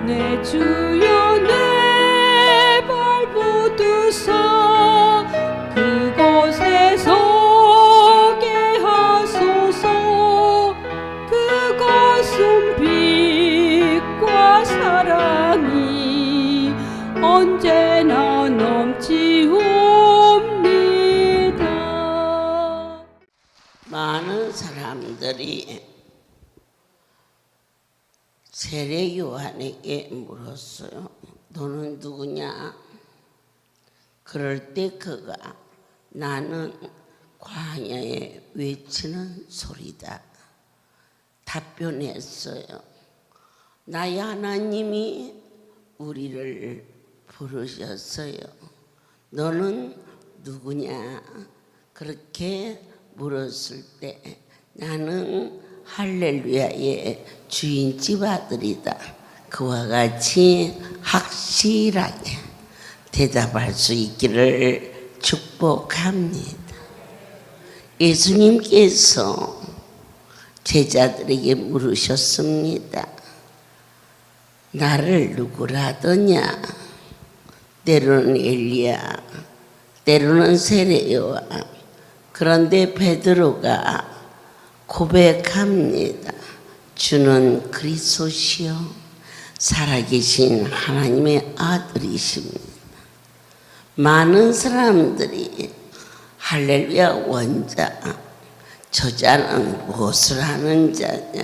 내 주여 내 발붙드사 그곳에 서게 하소서. 그것은 빛과 사랑이 언제나 넘치옵니다. 많은 사람들이 세례 요한에게 물었어요. 너는 누구냐? 그럴 때 그가 나는 광야에 외치는 소리다 답변했어요. 나의 하나님이 우리를 부르셨어요. 너는 누구냐? 그렇게 물었을 때 나는 할렐루야의 주인집 아들이다. 그와 같이 확실하게 대답할 수 있기를 축복합니다. 예수님께서 제자들에게 물으셨습니다. 나를 누구라 하더냐? 때로는 엘리야, 때로는 세례 요한. 그런데 베드로가 고백합니다. 주는 그리스도시요 살아계신 하나님의 아들이십니다. 많은 사람들이 할렐루야 원자, 저자는 무엇을 하는 자냐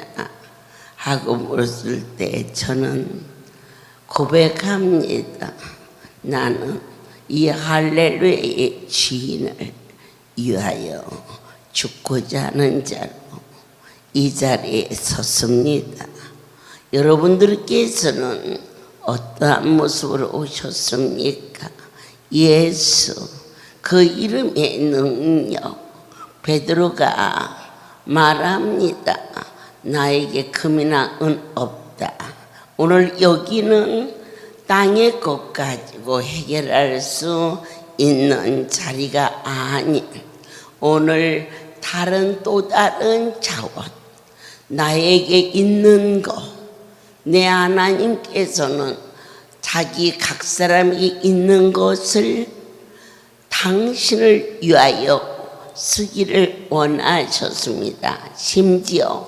하고 물었을 때 저는 고백합니다. 나는 이 할렐루야의 주인을 위하여 죽고자 하는 자로 이 자리에 섰습니다. 여러분들께서는 어떠한 모습으로 오셨습니까? 예수, 그 이름의 능력. 베드로가 말합니다. 나에게 금이나 은 없다. 오늘 여기는 땅의 것 가지고 해결할 수 있는 자리가 아닌 오늘 또 다른 자원, 나에게 있는 것, 내 하나님께서는 자기 각 사람이 있는 것을 당신을 위하여 쓰기를 원하셨습니다. 심지어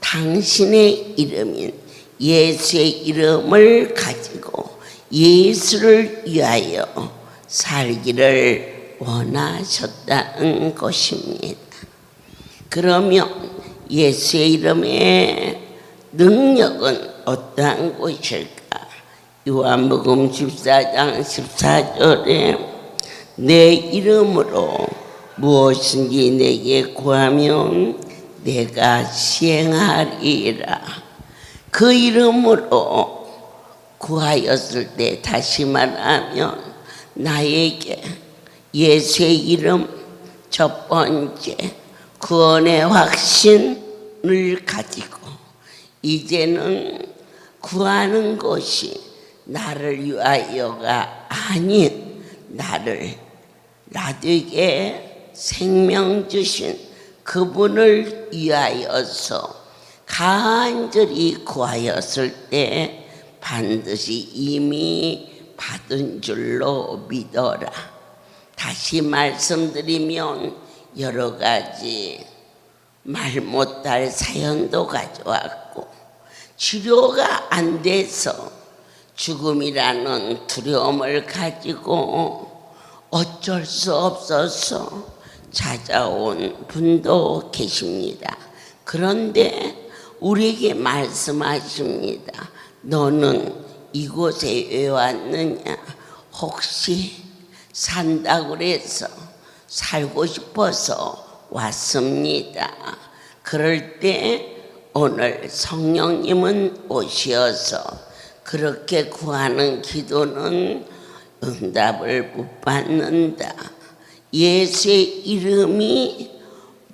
당신의 이름인 예수의 이름을 가지고 예수를 위하여 살기를 원하셨다는 것입니다. 그러면 예수의 이름의 능력은 어떠한 것일까? 요한복음 14장 14절에 내 이름으로 무엇인지 내게 구하면 내가 시행하리라. 그 이름으로 구하였을 때, 다시 말하면 나에게 예수의 이름 첫 번째 구원의 확신을 가지고 이제는 구하는 것이 나를 위하여가 아닌 나에게 생명 주신 그분을 위하여서 간절히 구하였을 때 반드시 이미 받은 줄로 믿어라. 다시 말씀드리면 여러 가지 말 못할 사연도 가져왔고 치료가 안 돼서 죽음이라는 두려움을 가지고 어쩔 수 없어서 찾아온 분도 계십니다. 그런데 우리에게 말씀하십니다. 너는 이곳에 왜 왔느냐? 혹시 산다고 그래서 살고 싶어서 왔습니다. 그럴 때 오늘 성령님은 오셔서 그렇게 구하는 기도는 응답을 못 받는다. 예수의 이름이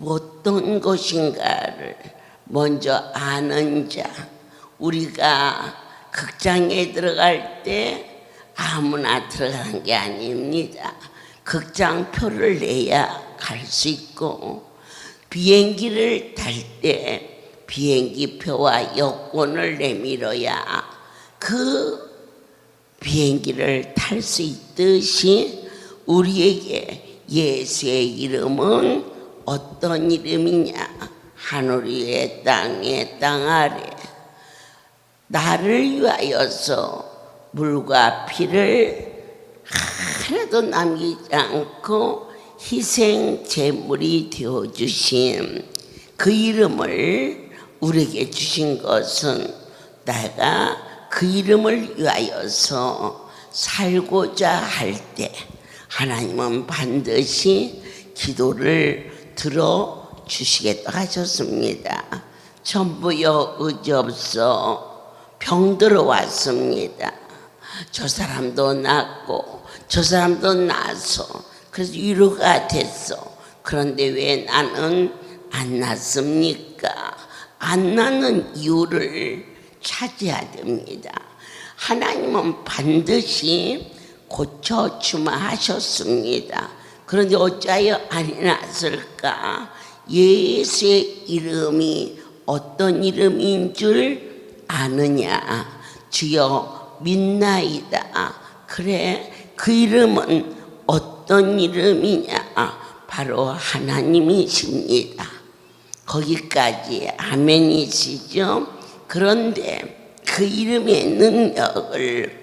어떤 것인가를 먼저 아는 자. 우리가 극장에 들어갈 때 아무나 들어가는 게 아닙니다. 극장표를 내야 갈 수 있고, 비행기를 탈 때 비행기표와 여권을 내밀어야 그 비행기를 탈 수 있듯이 우리에게 예수의 이름은 어떤 이름이냐? 하늘 위에 땅 아래 나를 위하여서 물과 피를 하나도 남기지 않고 희생 제물이 되어주신 그 이름을 우리에게 주신 것은 내가 그 이름을 위하여서 살고자 할 때 하나님은 반드시 기도를 들어주시겠다 하셨습니다. 전부여 의지없어 병들어 왔습니다. 저 사람도 낫고 저 사람도 나서 그래서 위로가 됐어. 그런데 왜 나는 안 낫습니까? 안 낫는 이유를 찾아야 됩니다. 하나님은 반드시 고쳐주마 하셨습니다. 그런데 어찌하여 안 낫을까? 예수의 이름이 어떤 이름인 줄 아느냐? 주여 믿나이다. 그래, 그 이름은 어떤 이름이냐? 바로 하나님이십니다. 거기까지 아멘이시죠? 그런데 그 이름의 능력을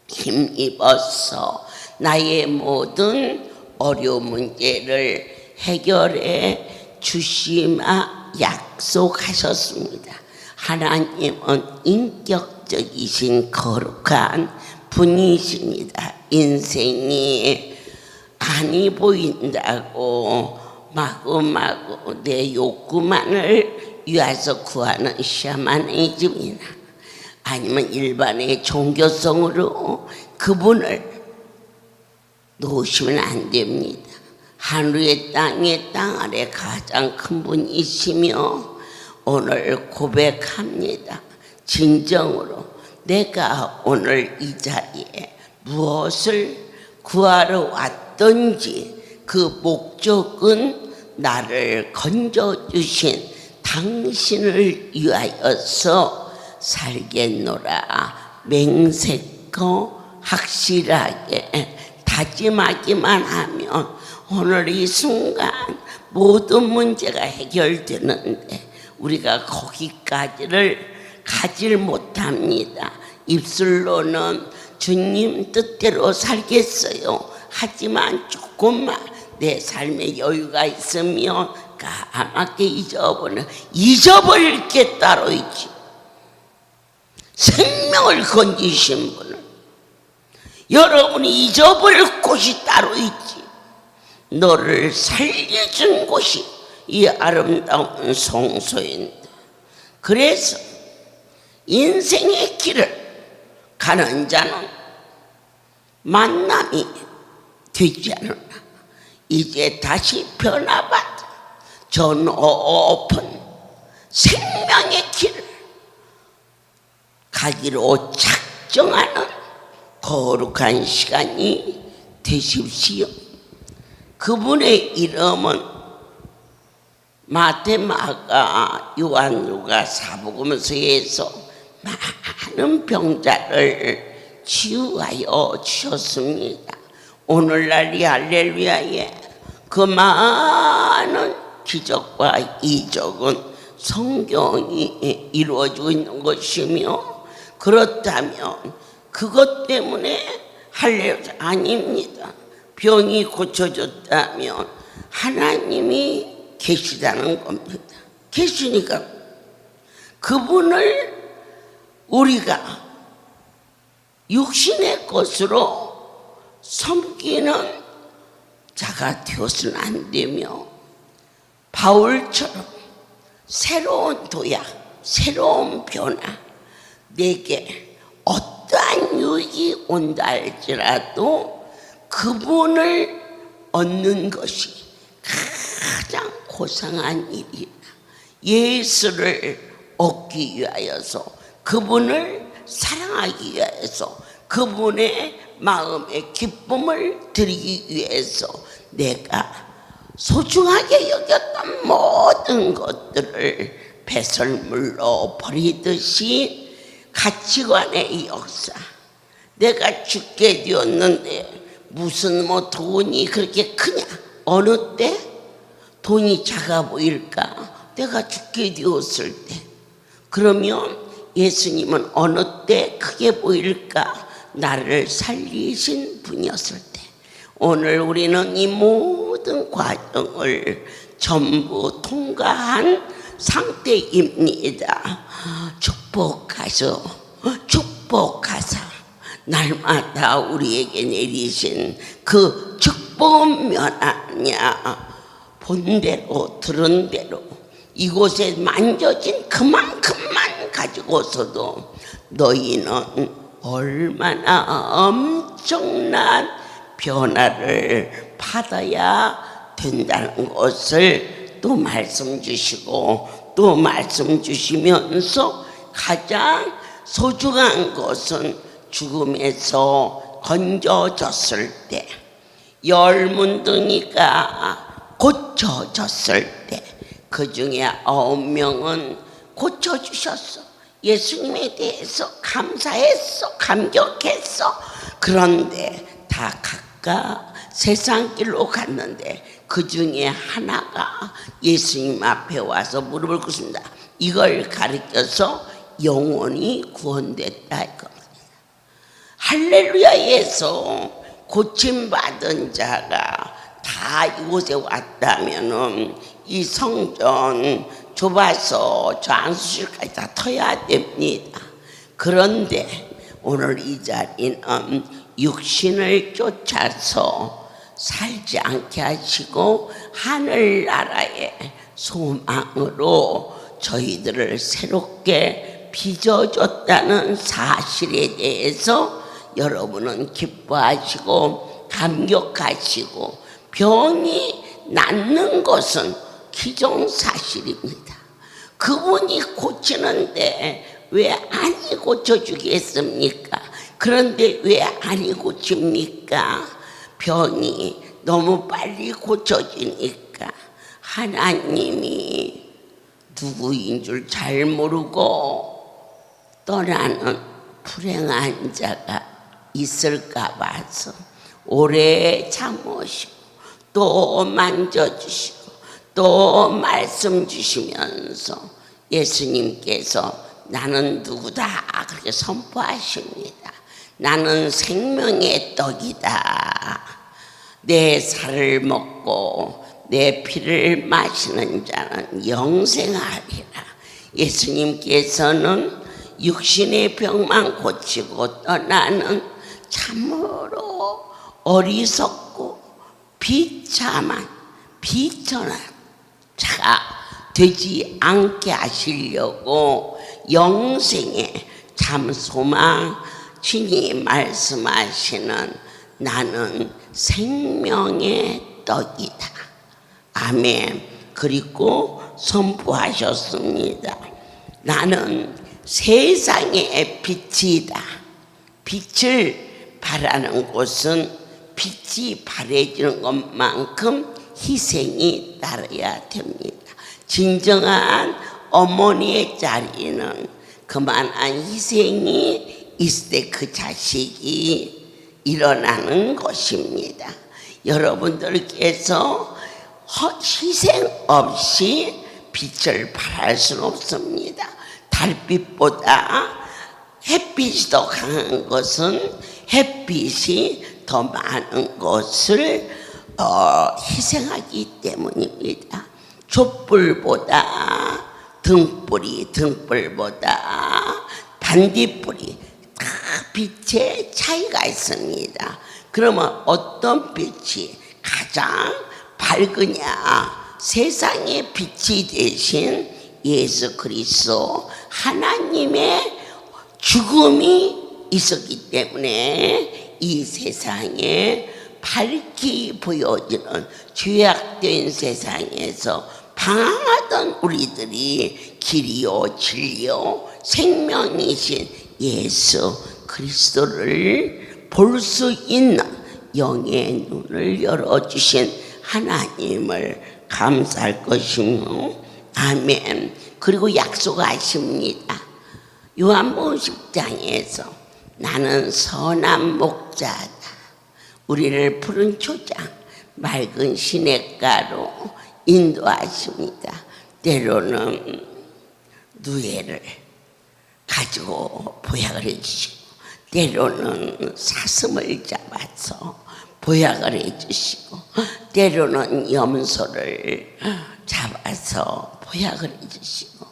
힘입어서 나의 모든 어려운 문제를 해결해 주시마 약속하셨습니다. 하나님은 인격적이신 거룩한 분이십니다. 인생이 아니 보인다고 마구마구 내 욕구만을 위해서 구하는 샤머니즘이나 아니면 일반의 종교성으로 그분을 놓으시면 안 됩니다. 하늘의 땅의 땅 아래 가장 큰 분이시며 오늘 고백합니다. 진정으로 내가 오늘 이 자리에 무엇을 구하러 왔던지 그 목적은 나를 건져주신 당신을 위하여서 살겠노라. 맹세코 확실하게 다짐하기만 하면 오늘 이 순간 모든 문제가 해결되는데 우리가 거기까지를 가질 못합니다. 입술로는 주님 뜻대로 살겠어요. 하지만 조금만 내 삶에 여유가 있으면 까맣게 잊어버릴 게 따로 있지. 생명을 건지신 분은 여러분이 잊어버릴 곳이 따로 있지. 너를 살려준 곳이 이 아름다운 성소인데, 그래서 인생의 길을 가는 자는 만남이 되지 않으나 이제 다시 변화받아 저 높은 생명의 길을 가기로 작정하는 거룩한 시간이 되십시오. 그분의 이름은 마태, 마가, 요한, 누가 사복음서에서 많은 병자를 치유하여 주셨습니다. 오늘날 이 할렐루야에 그 많은 기적과 이적은 성경이 이루어지고 있는 것이며, 그렇다면 그것 때문에 할렐루야 아닙니다. 병이 고쳐졌다면 하나님이 계시다는 겁니다. 계시니까 그분을 우리가 육신의 것으로 섬기는 자가 되어서는 안 되며, 바울처럼 새로운 도약, 새로운 변화, 내게 어떠한 유익이 온다 할지라도 그분을 얻는 것이 가장 고상한 일이다. 예수를 얻기 위하여서, 그분을 사랑하기 위해서, 그분의 마음의 기쁨을 드리기 위해서 내가 소중하게 여겼던 모든 것들을 배설물로 버리듯이 가치관의 역사. 내가 죽게 되었는데 무슨 뭐 돈이 그렇게 크냐? 어느 때 돈이 작아 보일까? 내가 죽게 되었을 때. 그러면 예수님은 어느 때 크게 보일까? 나를 살리신 분이었을 때. 오늘 우리는 이 모든 과정을 전부 통과한 상태입니다. 축복하사 날마다 우리에게 내리신 그 축복은 아니야. 본대로 들은 대로 이곳에 만져진 그만큼만 가지고서도 너희는 얼마나 엄청난 변화를 받아야 된다는 것을 또 말씀 주시고 또 말씀 주시면서 가장 소중한 것은 죽음에서 건져졌을 때, 열문둥이가 고쳐졌을 때, 그 중에 9명은 고쳐주셨어. 예수님에 대해서 감사했어, 감격했어. 그런데 다 각각 세상 길로 갔는데 그 중에 하나가 예수님 앞에 와서 무릎을 꿇습니다. 이걸 가리켜서 영혼이 구원됐다 이겁니다. 할렐루야에서 고침받은 자가 다 이곳에 왔다면은 이 성전 좁아서 저 안수실까지 다 터야 됩니다. 그런데 오늘 이 자리는 육신을 쫓아서 살지 않게 하시고 하늘나라의 소망으로 저희들을 새롭게 빚어줬다는 사실에 대해서 여러분은 기뻐하시고 감격하시고 병이 낫는 것은 기정사실입니다. 그분이 고치는데 왜 아니 고쳐주겠습니까? 그런데 왜 아니 고칩니까? 병이 너무 빨리 고쳐지니까 하나님이 누구인 줄 잘 모르고 떠나는 불행한 자가 있을까 봐서 오래 참으시고 또 만져주시고 또 말씀 주시면서 예수님께서 나는 누구다 그렇게 선포하십니다. 나는 생명의 떡이다. 내 살을 먹고 내 피를 마시는 자는 영생하리라. 예수님께서는 육신의 병만 고치고 떠나는 참으로 어리석고 비참한 비천한 자가 되지 않게 하시려고 영생의 참 소망 주님 말씀하시는 나는 생명의 떡이다. 아멘. 그리고 선포하셨습니다. 나는 세상의 빛이다. 빛을 바라는 곳은 빛이 바래지는 것만큼 희생이 따라야 됩니다. 진정한 어머니의 자리는 그만한 희생이 있을 때 그 자식이 일어나는 것입니다. 여러분들께서 희생 없이 빛을 발할 수는 없습니다. 달빛보다 햇빛이 더 강한 것은 het빛이 더 많은 것을 희생하기 때문입니다. 촛불보다 등불보다 반딧불이 다 빛의 차이가 있습니다. 그러면 어떤 빛이 가장 밝으냐? 세상의 빛이 되신 예수 그리스도 하나님의 죽음이 있었기 때문에 이 세상에 밝게 보여지는 죄악된 세상에서 방황하던 우리들이 길이요 진리요 생명이신 예수 그리스도를 볼 수 있는 영의 눈을 열어주신 하나님을 감사할 것이며 아멘. 그리고 약속하십니다. 요한복음 10장에서 나는 선한 목자다, 우리를 푸른 초장 맑은 시냇가로 인도하십니다. 때로는 누에를 가지고 보약을 해주시고, 때로는 사슴을 잡아서 보약을 해주시고, 때로는 염소를 잡아서 보약을 해주시고,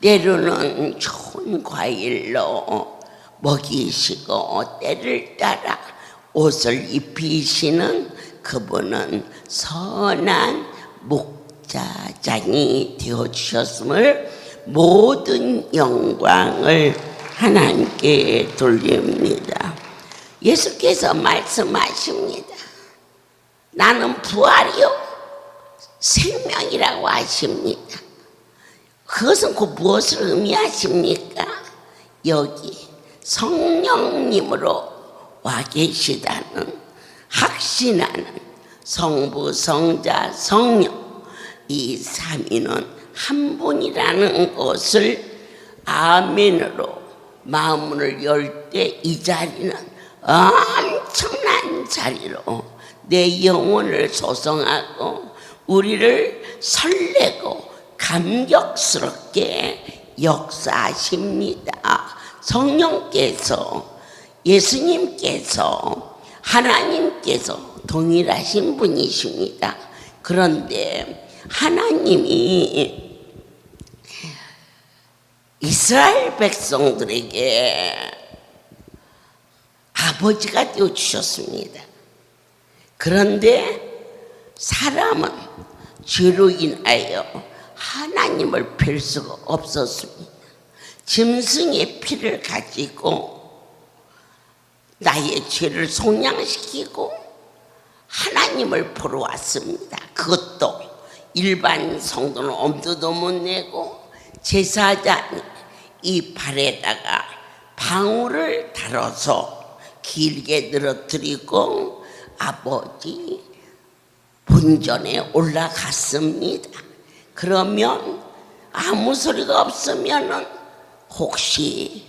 때로는 좋은 과일로 먹이시고, 때를 따라 옷을 입히시는 그분은 선한 목자장이 되어주셨음을 모든 영광을 하나님께 돌립니다. 예수께서 말씀하십니다. 나는 부활이요 생명이라고 하십니다. 그것은 그 무엇을 의미하십니까? 여기 성령님으로 와 계시다는 확신하는 성부, 성자, 성령 이 삼위는 한 분이라는 것을 아멘으로 마음을 열 때 이 자리는 엄청난 자리로 내 영혼을 소성하고 우리를 설레고 감격스럽게 역사하십니다. 성령께서, 예수님께서, 하나님께서 동일하신 분이십니다. 그런데 하나님이 이스라엘 백성들에게 아버지가 되어주셨습니다. 그런데 사람은 죄로 인하여 하나님을 뵐 수가 없었습니다. 짐승의 피를 가지고 나의 죄를 속량시키고 하나님을 보러 왔습니다. 그것도 일반 성도는 엄두도 못 내고 제사장이 이 발에다가 방울을 달아서 길게 늘어뜨리고 아버지 본전에 올라갔습니다. 그러면 아무 소리가 없으면은 혹시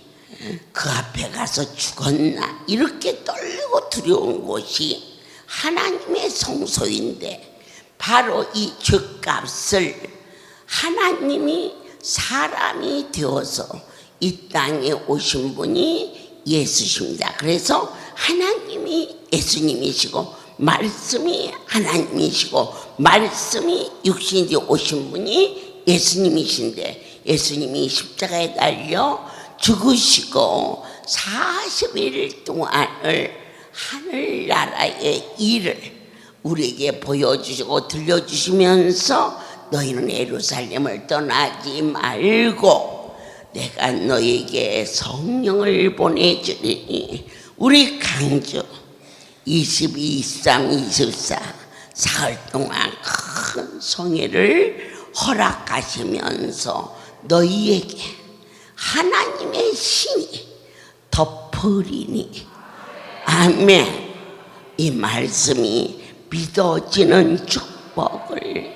그 앞에 가서 죽었나 이렇게 떨리고 두려운 곳이 하나님의 성소인데, 바로 이 죄값을 하나님이 사람이 되어서 이 땅에 오신 분이 예수십니다. 그래서 하나님이 예수님이시고 말씀이 하나님이시고 말씀이 육신이 되어 오신 분이 예수님이신데, 예수님이 십자가에 달려 죽으시고 40일 동안을 하늘나라의 일을 우리에게 보여주시고 들려주시면서 너희는 예루살렘을 떠나지 말고 내가 너에게 성령을 보내주리니, 우리 강주 22, 23, 24 사흘 동안 큰 성회를 허락하시면서 너희에게 하나님의 신이 덮으리니, 아멘. 이 말씀이 믿어지는 축복을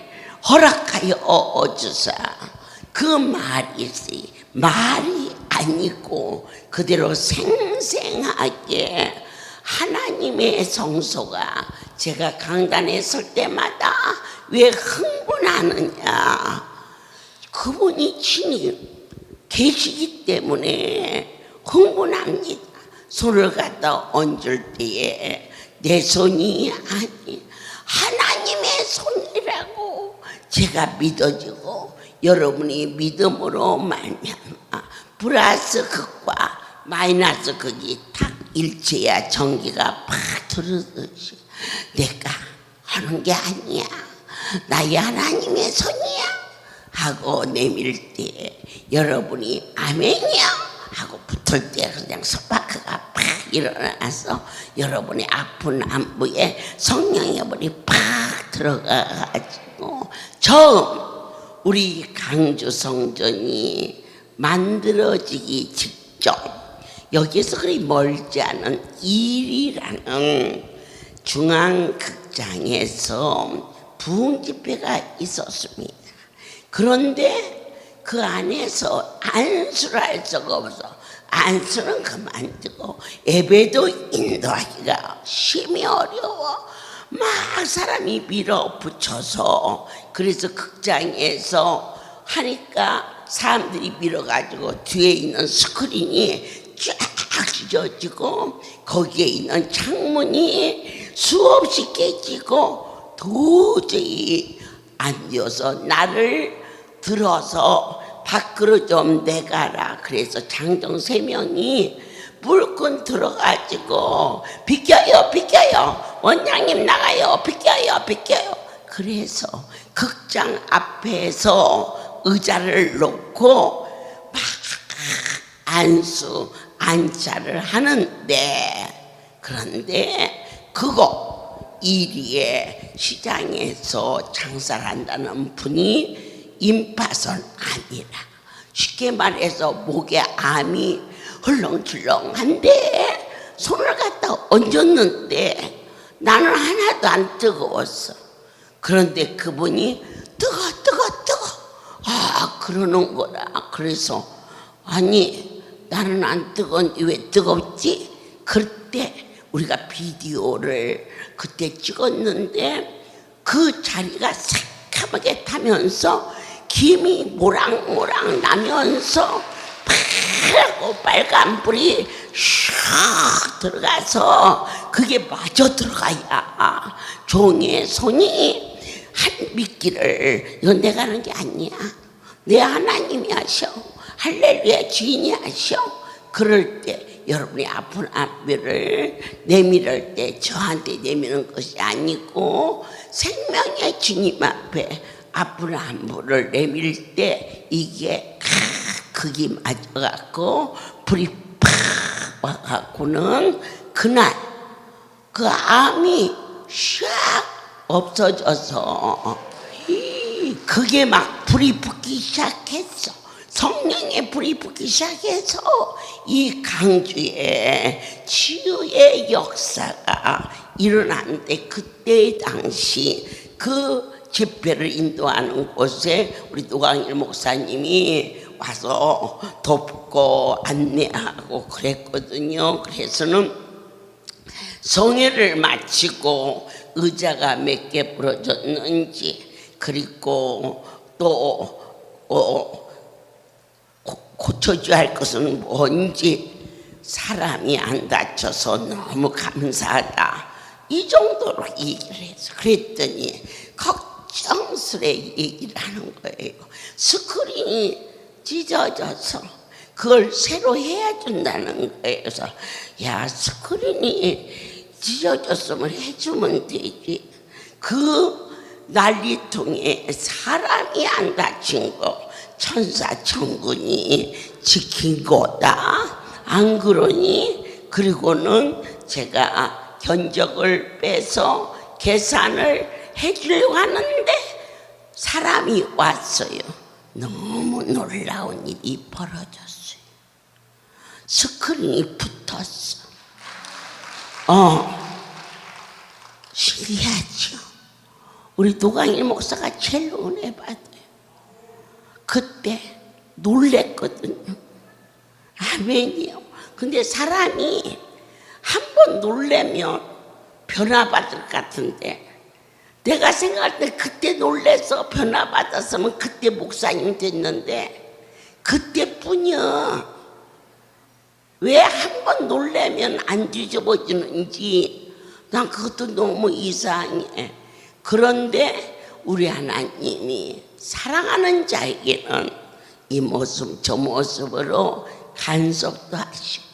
허락하여 주사, 그 말이 아니고 그대로 생생하게 하나님의 성소가, 제가 강단에 설 때마다 왜 흥분하느냐, 그분이 친히 계시기 때문에 흥분합니다. 손을 갖다 얹을 때에 내 손이 아니 하나님의 손이라고 제가 믿어지고, 여러분이 믿음으로 말미암아 플러스 극과 마이너스 극이 딱 일치해야 전기가 팍 들어오듯이 내가 하는 게 아니야, 나의 하나님의 손이야 하고 내밀 때 여러분이 아멘이야 하고 붙을 때 그냥 스파크가 팍 일어나서 여러분의 아픈 안부에 성령의 불이 팍 들어가가지고 처음 우리 강주 성전이 만들어지기 직전, 여기서 그리 멀지 않은 일이라는 중앙극장에서 부흥 집회가 있었습니다. 그런데 그 안에서 안수를 할 수가 없어. 안수는 그만두고 예배도 인도하기가 심히 어려워. 막 사람이 밀어붙여서, 그래서 극장에서 하니까 사람들이 밀어가지고 뒤에 있는 스크린이 쫙 찢어지고 거기에 있는 창문이 수없이 깨지고 도저히 안 되어서 나를 들어서 밖으로 좀 내가라. 그래서 장정 3명이 불끈 들어가지고 비켜요 비켜요, 원장님 나가요, 비켜요 비켜요. 그래서 극장 앞에서 의자를 놓고 막 안차를 하는데, 그런데 그거 이리에 시장에서 장사를 한다는 분이 임파선 아니라, 쉽게 말해서 목에 암이 헐렁출렁한데 손을 갖다 얹었는데 나는 하나도 안 뜨거웠어. 그런데 그분이 뜨거 그러는 거라. 그래서 아니 나는 안 뜨거운데 왜 뜨겁지? 그때 우리가 비디오를 그때 찍었는데 그 자리가 새카맣게 타면서 김이 모락모락 나면서 파랗고 빨간 불이 샥 들어가서 그게 마저 들어가야 종의 손이 한 미끼를, 이건 내가 하는 게 아니야, 내 하나님이 하셔, 할렐루야 주인이 하셔. 그럴 때 여러분이 아픈 앞을 내밀을 때 저한테 내미는 것이 아니고 생명의 주님 앞에 아픈 안부를 내밀 때 이게 극이 맞아갖고 불이 팍 와갖고는 그날 그 암이 샥 없어져서 그게 막 불이 붙기 시작했어. 성령의 불이 붙기 시작해서 이 강주에 치유의 역사가 일어났는데, 그때 당시 그 집회를 인도하는 곳에 우리 노광일 목사님이 와서 돕고 안내하고 그랬거든요. 그래서는 성회를 마치고 의자가 몇 개 부러졌는지, 그리고 또 고쳐줘야 할 것은 뭔지, 사람이 안 다쳐서 너무 감사하다, 이 정도로 얘기를 해서 그랬더니 걱정스레 얘기를 하는 거예요. 스크린이 찢어져서 그걸 새로 해야 준다는 거예요. 그래서 야, 스크린이 찢어졌으면 해주면 되지, 그 난리통에 사람이 안 다친 거 천사천군이 지킨 거다, 안 그러니? 그리고는 제가 견적을 빼서 계산을 해주려고 하는데 사람이 왔어요. 너무 놀라운 일이 벌어졌어요. 스크린이 붙었어. 신기하죠. 우리 노광일 목사가 제일 은혜 받아요. 그때 놀랬거든요. 아멘이요. 근데 사람이 한 번 놀래면 변화받을 것 같은데, 내가 생각할 때 그때 놀래서 변화받았으면 그때 목사님 됐는데 그때뿐이야. 왜 한 번 놀래면 안 뒤집어지는지 난 그것도 너무 이상해. 그런데 우리 하나님이 사랑하는 자에게는 이 모습 저 모습으로 간섭도 하시고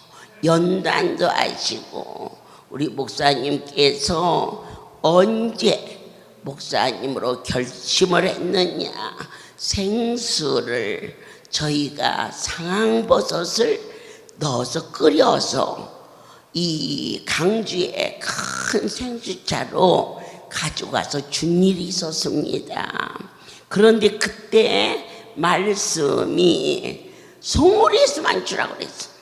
연단도 하시고, 우리 목사님께서 언제 목사님으로 결심을 했느냐, 생수를 저희가 상황버섯을 넣어서 끓여서 이 강주에 큰 생수차로 가져가서 준 일이 있었습니다. 그런데 그때 말씀이 송우리에서만 주라고 그랬어.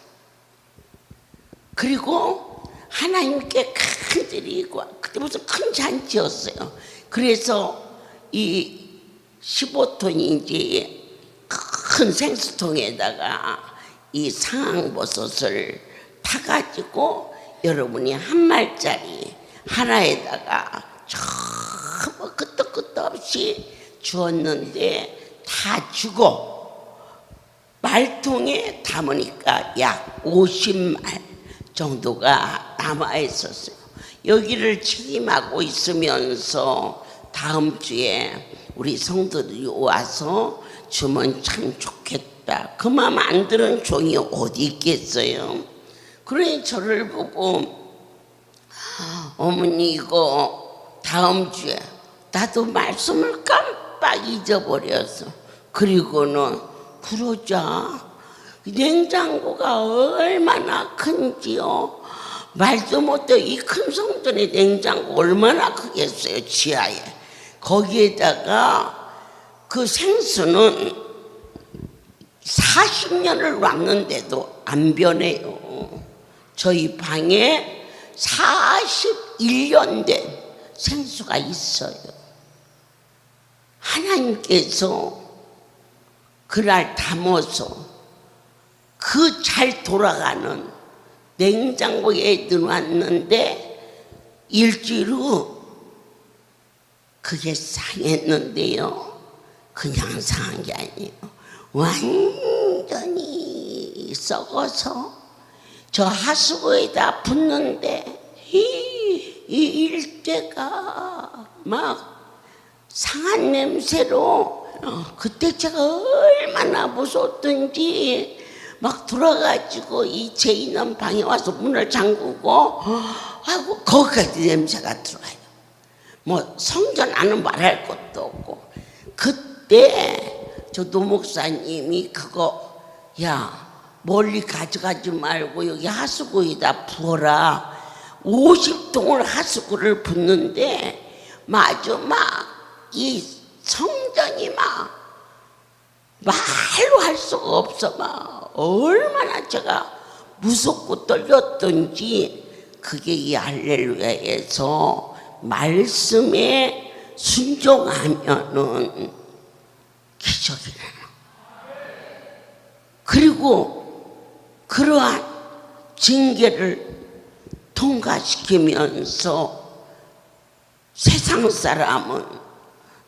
그리고 하나님께 큰 드리고, 그때 무슨 큰 잔치였어요. 그래서 이 15톤이 이제 큰 큰 생수통에다가 이 상황버섯을 타가지고 여러분이 한 말짜리 하나에다가 전부 끄떡끄떡 없이 주었는데 다 주고 말통에 담으니까 약 50말 정도가 남아 있었어요. 여기를 책임하고 있으면서 다음 주에 우리 성도들이 와서 주면 참 좋겠다. 그 마음 안 들은 종이 어디 있겠어요. 그러니 저를 보고 어머니 이거 다음 주에 나도 말씀을 깜빡 잊어버렸어. 그리고는 그러자 냉장고가 얼마나 큰지요. 말도 못해. 이 큰 성전의 냉장고 얼마나 크겠어요. 지하에. 거기에다가 그 생수는 40년을 놨는데도 안 변해요. 저희 방에 41년 된 생수가 있어요. 하나님께서 그날 담아서 그 잘 돌아가는 냉장고에 넣어놨는데 일주일 후 그게 상했는데요. 그냥 상한 게 아니에요. 완전히 썩어서 저 하수구에다 붓는데 이 일대가 막 상한 냄새로 그때 제가 얼마나 무서웠던지 막 돌아가지고 이 죄 있는 방에 와서 문을 잠그고 하고 거기까지 냄새가 들어와요. 뭐 성전 안은 말할 것도 없고. 그때 저 노목사님이 그거 야 멀리 가져가지 말고 여기 하수구에다 부어라. 50통을 하수구를 붓는데 마주 막 이 성전이 막 말로 할 수가 없어. 막 얼마나 제가 무섭고 떨렸던지. 그게 이 할렐루야에서 말씀에 순종하면은 기적이 나요. 그리고 그러한 징계를 통과시키면서 세상 사람은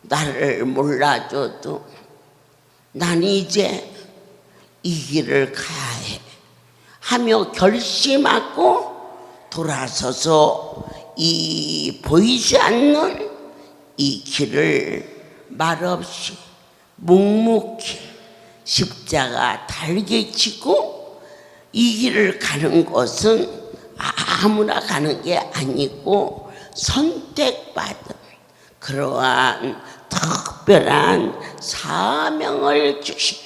나를 몰라줘도 난 이제 이 길을 가야 해 하며 결심하고 돌아서서 이 보이지 않는 이 길을 말없이 묵묵히 십자가 달게 지고 이 길을 가는 것은 아무나 가는 게 아니고 선택받은 그러한 특별한 사명을 주신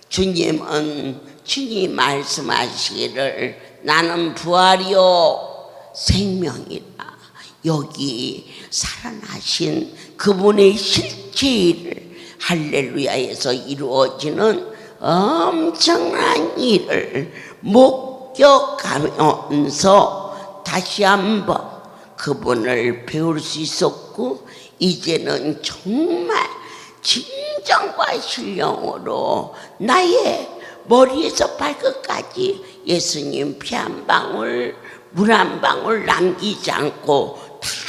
주님은 주님 말씀하시기를 나는 부활이요 생명이라. 여기 살아나신 그분의 실체를 할렐루야에서 이루어지는 엄청난 일을 목격하면서 다시 한번 그분을 배울 수 있었고 이제는 정말 진정과 신령으로 나의 머리에서 발끝까지 예수님 피 한 방울 물 한 방울 남기지 않고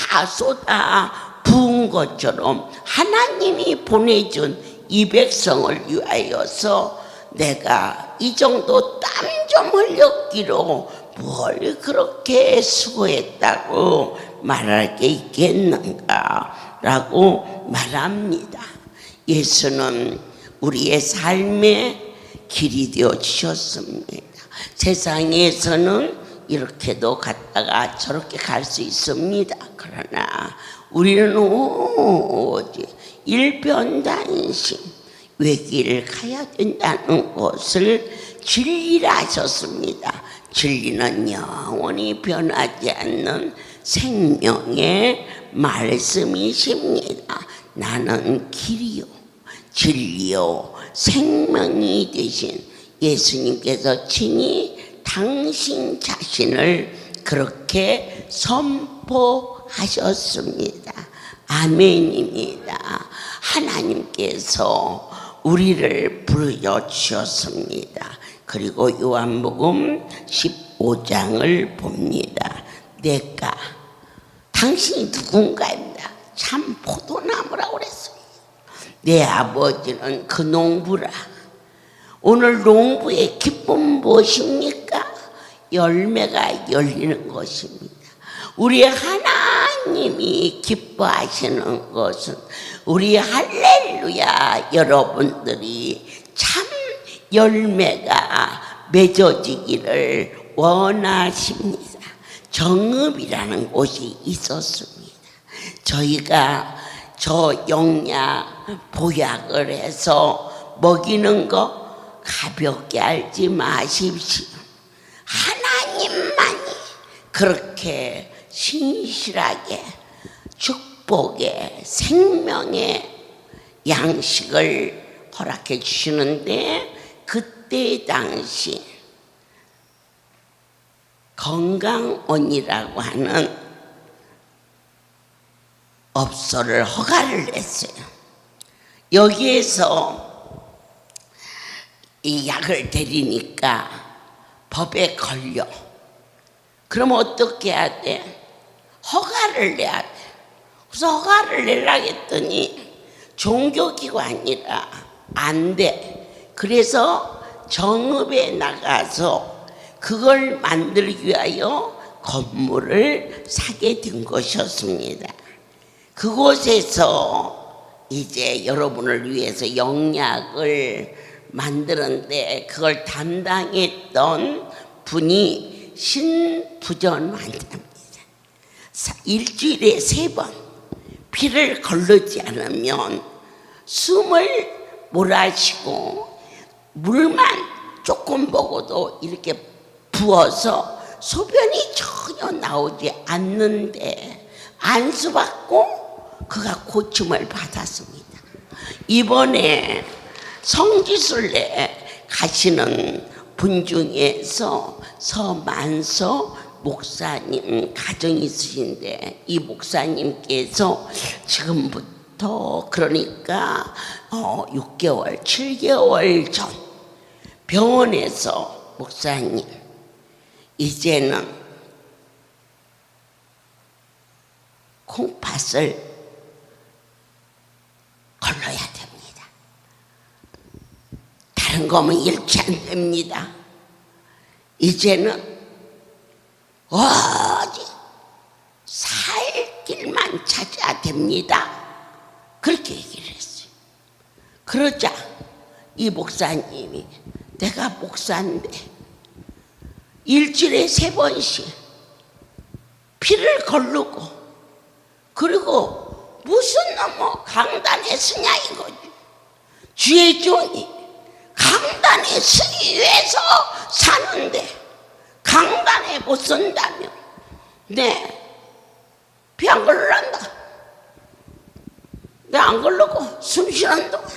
다 쏟아 부은 것처럼 하나님이 보내준 이 백성을 위하여서 내가 이 정도 땀 좀 흘렸기로 뭘 그렇게 수고했다고 말할 게 있겠는가 라고 말합니다. 예수는 우리의 삶의 길이 되어 주셨습니다. 세상에서는 이렇게도 갔다가 저렇게 갈 수 있습니다. 그러나 우리는 오직 일편단심 외길을 가야 된다는 것을 진리라 하셨습니다. 진리는 영원히 변하지 않는 생명의 말씀이십니다. 나는 길이요 진리요 생명이 되신 예수님께서 친히 당신 자신을 그렇게 선포하셨습니다. 아멘입니다. 하나님께서 우리를 부르여 주셨습니다. 그리고 요한복음 15장을 봅니다. 내가 당신이 누군가입니다. 참 포도나무라고 그랬습니다. 내 아버지는 그 농부라. 오늘 농부의 기쁨은 무엇입니까? 열매가 열리는 것입니다. 우리 하나님이 기뻐하시는 것은 우리 할렐루야 여러분들이 참 열매가 맺어지기를 원하십니다. 정읍이라는 곳이 있었습니다. 저희가 저 영양 보약을 해서 먹이는 거 가볍게 알지 마십시오. 하나님만이 그렇게 신실하게 축복의 생명의 양식을 허락해 주시는데, 그때 당시 건강원이라고 하는 업소를 허가를 냈어요. 여기에서 이 약을 데리니까 법에 걸려. 그럼 어떻게 해야 돼? 허가를 내야 돼. 그래서 허가를 내려고 했더니 종교기관이라 안 돼. 그래서 정읍에 나가서 그걸 만들기 위하여 건물을 사게 된 것이었습니다. 그곳에서 이제 여러분을 위해서 영약을 만드는데 그걸 담당했던 분이 신부전 환자입니다. 일주일에 3번 피를 거르지 않으면 숨을 몰아쉬고 물만 조금 먹어도 이렇게 부어서 소변이 전혀 나오지 않는데 안수받고 그가 고침을 받았습니다. 이번에 성지순례 가시는 분 중에서 서만서 목사님 가정이 있으신데, 이 목사님께서 지금부터 그러니까 6개월, 7개월 전 병원에서 목사님 이제는 콩팥을 걸러야 됩니다. 다른 거면 일치 안 됩니다. 이제는 오직 살 길만 찾아야 됩니다. 그렇게 얘기를 했어요. 그러자 이 목사님이, 내가 목사인데 일주일에 3번씩 피를 거르고, 그리고 무슨 강단에 쓰냐 이거지. 주의 종이 강단에 쓰기 위해서 사는데 강단에 못 쓴다며 피 안 걸란다. 내 안 걸르고 숨 쉬는 동안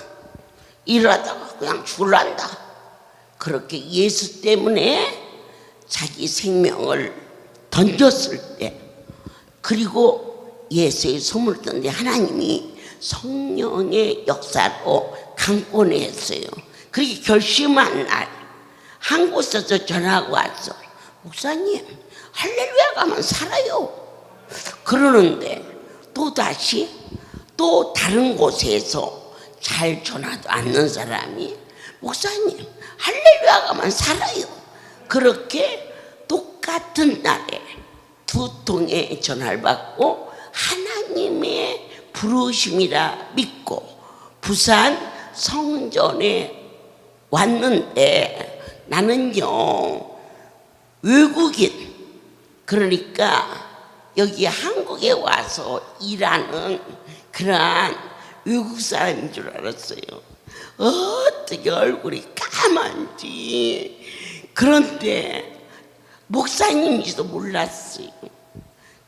일하다가 그냥 죽을란다. 그렇게 예수 때문에 자기 생명을 던졌을 때, 그리고 예수의 소문을 듣는데 하나님이 성령의 역사로 강권했어요. 그렇게 결심한 날 한 곳에서 전화가 왔어. 목사님, 할렐루야 가면 살아요. 그러는데 또다시 또 다른 곳에서 잘 전화도 않는 사람이, 목사님, 할렐루야 가면 살아요. 그렇게 똑같은 날에 2통의 전화를 받고 하나님의 부르심이라 믿고 부산 성전에 왔는데, 나는요 외국인, 그러니까 여기 한국에 와서 일하는 그러한 외국 사람인 줄 알았어요. 어떻게 얼굴이 까만지. 그런데 목사님인지도 몰랐어요.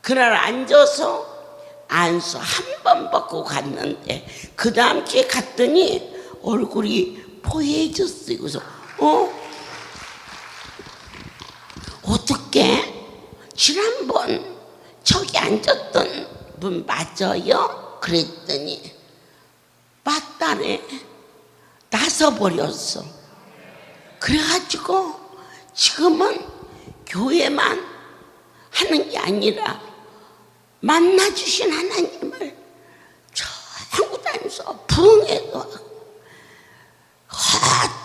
그날 앉아서 안수 한 번 받고 갔는데 그 다음 주에 갔더니 얼굴이 포해졌어요. 그래서 어떻게? 지난번 저기 앉았던 분 맞아요? 그랬더니 맞다네. 나서버렸어. 그래가지고 지금은 교회만 하는 게 아니라 만나주신 하나님을 전국 다니면서 부흥회도 하고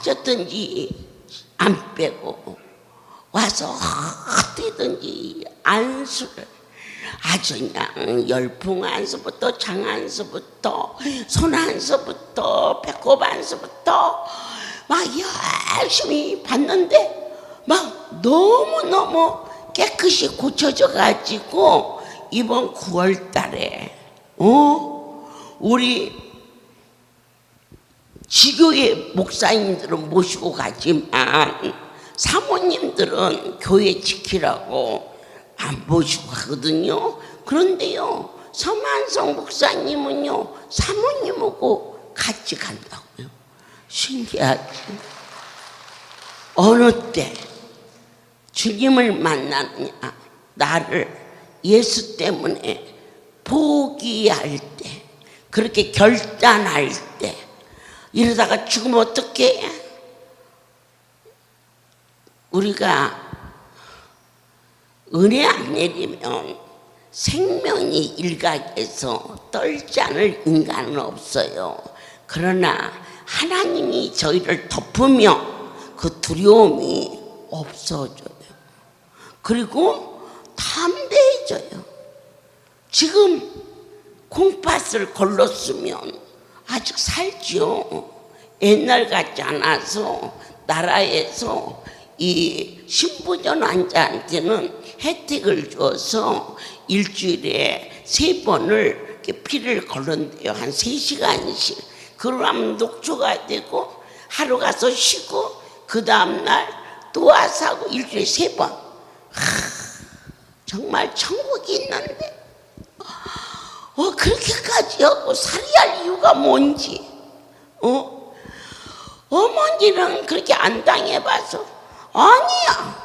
어쩌든지 안 빼고 와서 어디든지 안수를 아주 그냥 열풍 안수부터 장안수부터 손안수부터 배꼽 안수부터 막 열심히 봤는데 막 너무너무 깨끗이 고쳐져 가지고 이번 9월 달에 우리 지교회 목사님들은 모시고 가지만 사모님들은 교회 지키라고 안 모시고 가거든요. 그런데요, 서만성 목사님은요 사모님하고 같이 간다고요. 신기하지? 어느 때 주님을 만나느냐, 나를 예수 때문에 포기할 때, 그렇게 결단할 때, 이러다가 죽으면 어떡해? 우리가 은혜 안 내리면 생명이 일각에서 떨지 않을 인간은 없어요. 그러나 하나님이 저희를 덮으면 그 두려움이 없어져요. 그리고 담대해져요. 지금 콩팥을 걸렀으면 아직 살지요. 옛날 같지 않아서 나라에서 이 신부전 환자한테는 혜택을 줘서 일주일에 3번을 이렇게 피를 걸른대요. 한 3시간씩. 그러면 녹초가 되고 하루 가서 쉬고 그 다음날 또 와서 하고 일주일에 3번. 정말 천국이 있는데 그렇게까지 하고 살이할 이유가 뭔지. 어머니는 그렇게 안 당해봐서 아니야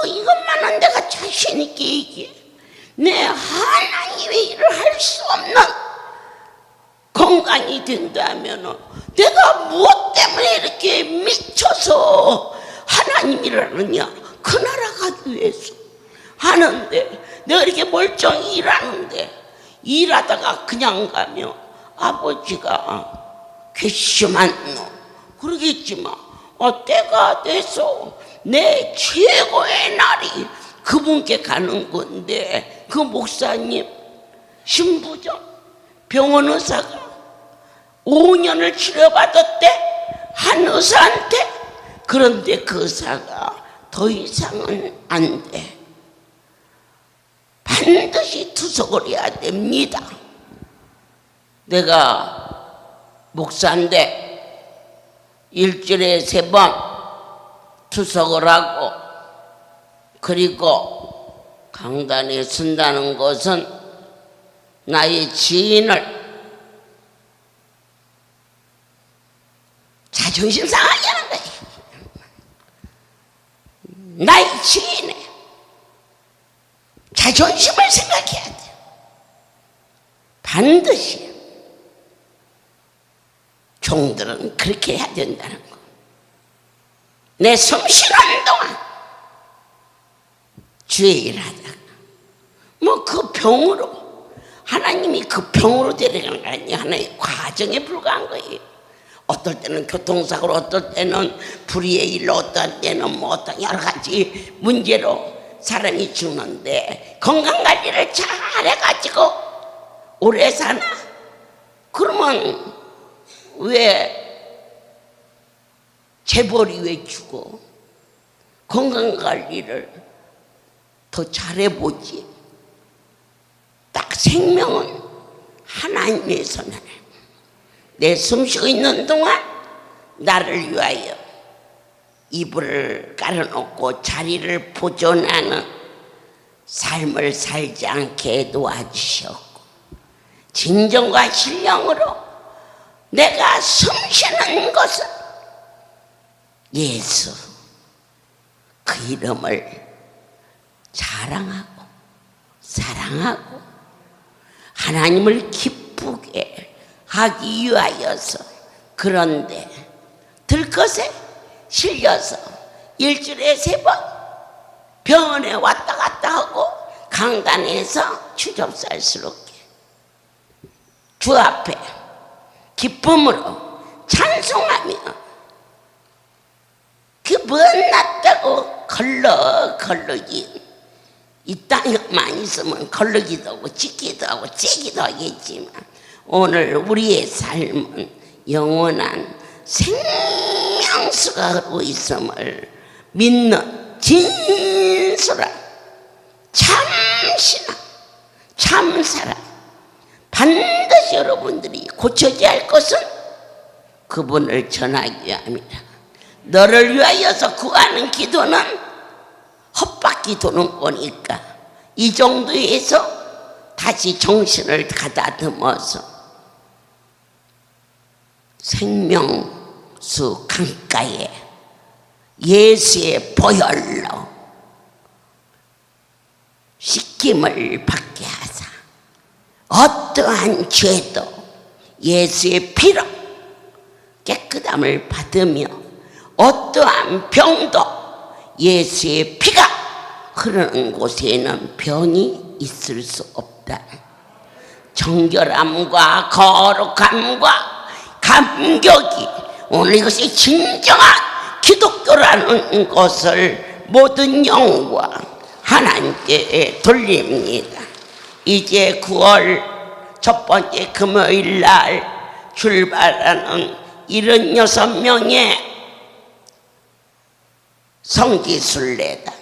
이것만은 내가 자신 있게 얘기해. 내 하나님의 일을 할 수 없는 건강이 된다면 내가 무엇 때문에 이렇게 미쳐서 하나님 일을 하느냐. 그 나라 가기 위해서 하는데 내가 이렇게 멀쩡히 일하는데 일하다가 그냥 가면 아버지가 괘씸한 놈 그러겠지만 때가 돼서 내 최고의 날이 그분께 가는 건데, 그 목사님 신부전 병원 의사가 5년을 치료받았대, 한 의사한테. 그런데 그 의사가 더 이상은 안 돼, 반드시 투석을 해야 됩니다. 내가 목사인데 일주일에 3번 투석을 하고, 그리고 강단에 쓴다는 것은 나의 지인을 자존심 상하게 하는 거야. 나의 지인의 자존심을 생각해야 돼. 반드시 종들은 그렇게 해야 된다는 거. 내 숨 쉬는 동안 주의 일하다가 그 병으로 하나님이 그 병으로 데려가는 거 아니에요. 하나의 과정에 불과한 거예요. 어떨 때는 교통사고로, 어떨 때는 불의의 일로, 어떨 때는 어떤 여러 가지 문제로 사람이 죽는데 건강관리를 잘 해가지고 오래 사나? 그러면 왜 재벌이 왜 죽어? 건강관리를 더 잘해보지. 딱 생명은 하나님의 손안에 내 숨쉬고 있는 동안 나를 위하여 이불을 깔아놓고 자리를 보존하는 삶을 살지 않게 도와주셨고, 진정과 신령으로 내가 숨쉬는 것은 예수 그 이름을 자랑하고 사랑하고 하나님을 기쁘게 하기 위하여서 그런데 들것에 실려서 일주일에 3번 병원에 왔다 갔다 하고 강단에서 추접살스럽게 주 앞에 기쁨으로 찬송하며 그 먼 낫다고 걸럭걸럭이 이 땅에만 있으면 걸르기도 하고 찢기도 하고 째기도 하겠지만 오늘 우리의 삶은 영원한 생명수가 흐르고 있음을 믿는 진솔한 참신앙 참사랑 반드시 여러분들이 고쳐져야 할 것은 그분을 전하기 위함이라. 너를 위하여서 구하는 기도는 헛바퀴 도는 거니까 이 정도에서 다시 정신을 가다듬어서 생명수 강가에 예수의 보혈로 씻김을 받게 하사 어떠한 죄도 예수의 피로 깨끗함을 받으며 어떠한 병도 예수의 피가 흐르는 곳에는 병이 있을 수 없다. 정결함과 거룩함과 감격이 오늘 이것이 진정한 기독교라는 것을 모든 영과 하나님께 돌립니다. 이제 9월 첫 번째 금요일 날 출발하는 76명의 성지순례단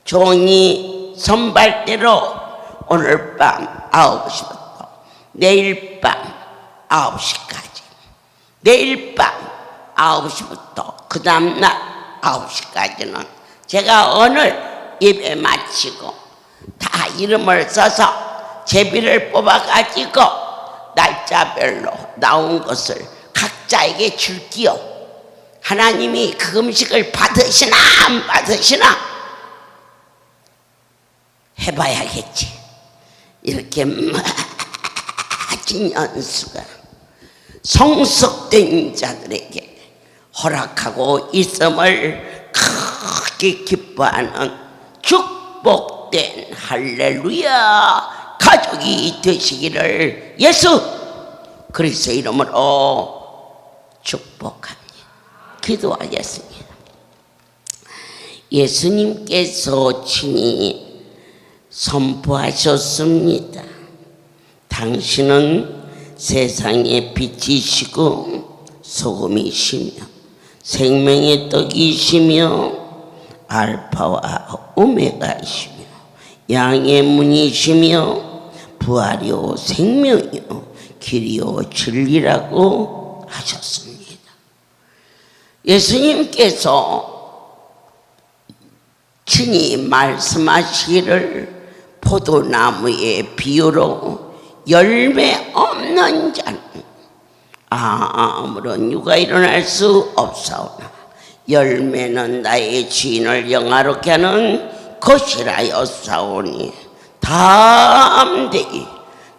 종이 선발대로 오늘 밤 9시부터 내일 밤 9시까지 내일 밤 9시부터 그 다음날 9시까지는 제가 오늘 예배 마치고 다 이름을 써서 제비를 뽑아가지고 날짜별로 나온 것을 각자에게 줄게요. 하나님이 그 음식을 받으시나 안 받으시나 해봐야겠지. 이렇게 맞은 연수가 성숙된 자들에게 허락하고 있음을 크게 기뻐하는 축복된 할렐루야 가족이 되시기를 예수 그리스도의 이름으로 축복합니다. 기도하겠습니다. 예수님께서 친히 선포하셨습니다. 당신은 세상의 빛이시고 소금이시며 생명의 떡이시며 알파와 오메가이시며 양의 문이시며 부활이요 생명이요 길이요 진리라고 하셨습니다. 예수님께서 친히 말씀하시기를 포도나무의 비유로 열매 없는 자는 아무런 유가 일어날 수 없사오나 열매는 나의 주인을 영화롭게 하는 것이라였사오니 담대히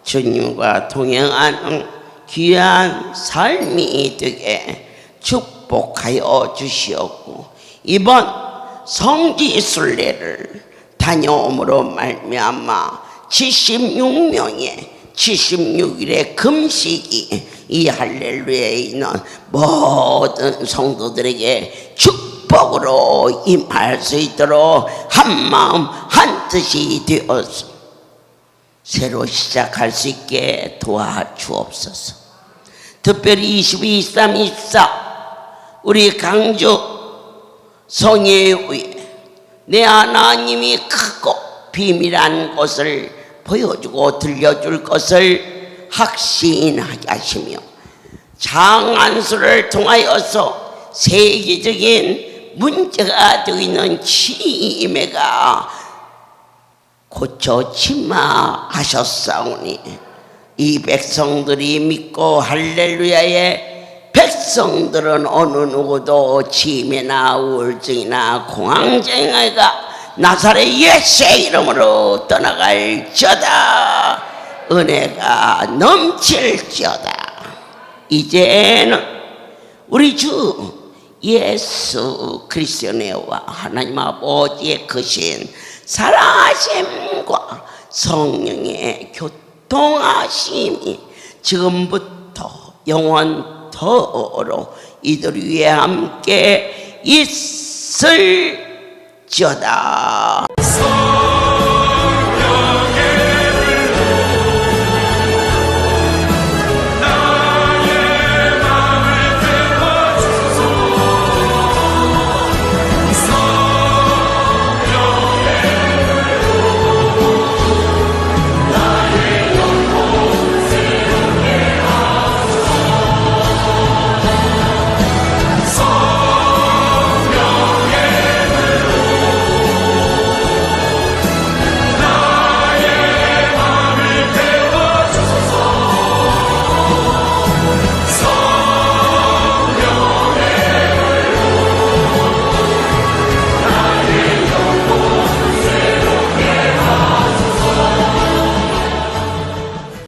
주님과 동행하는 귀한 삶이 되게 축복하여 주시었고 이번 성지순례를 다녀옴으로 말미암아 76명의 76일의 금식이 이 할렐루야에 있는 모든 성도들에게 축복으로 임할 수 있도록 한마음 한뜻이 되어서 새로 시작할 수 있게 도와주옵소서. 특별히 22, 23, 24 우리 강주 성예후에 내 하나님이 크고 비밀한 것을 보여주고 들려줄 것을 확신하게 하시며 장안수를 통하여서 세계적인 문제가 되어 있는 치매가 고쳐지마 하셨사오니 이 백성들이 믿고 할렐루야에 백성들은 어느 누구도 치매나 우울증이나 공황장애가 나사렛 예수의 이름으로 떠나갈지어다. 은혜가 넘칠지어다. 이제는 우리 주 예수 그리스도의 은혜와 하나님 아버지의 크신 사랑하심과 성령의 교통하심이 지금부터 영원토록 이들 위에 함께 있을지어다.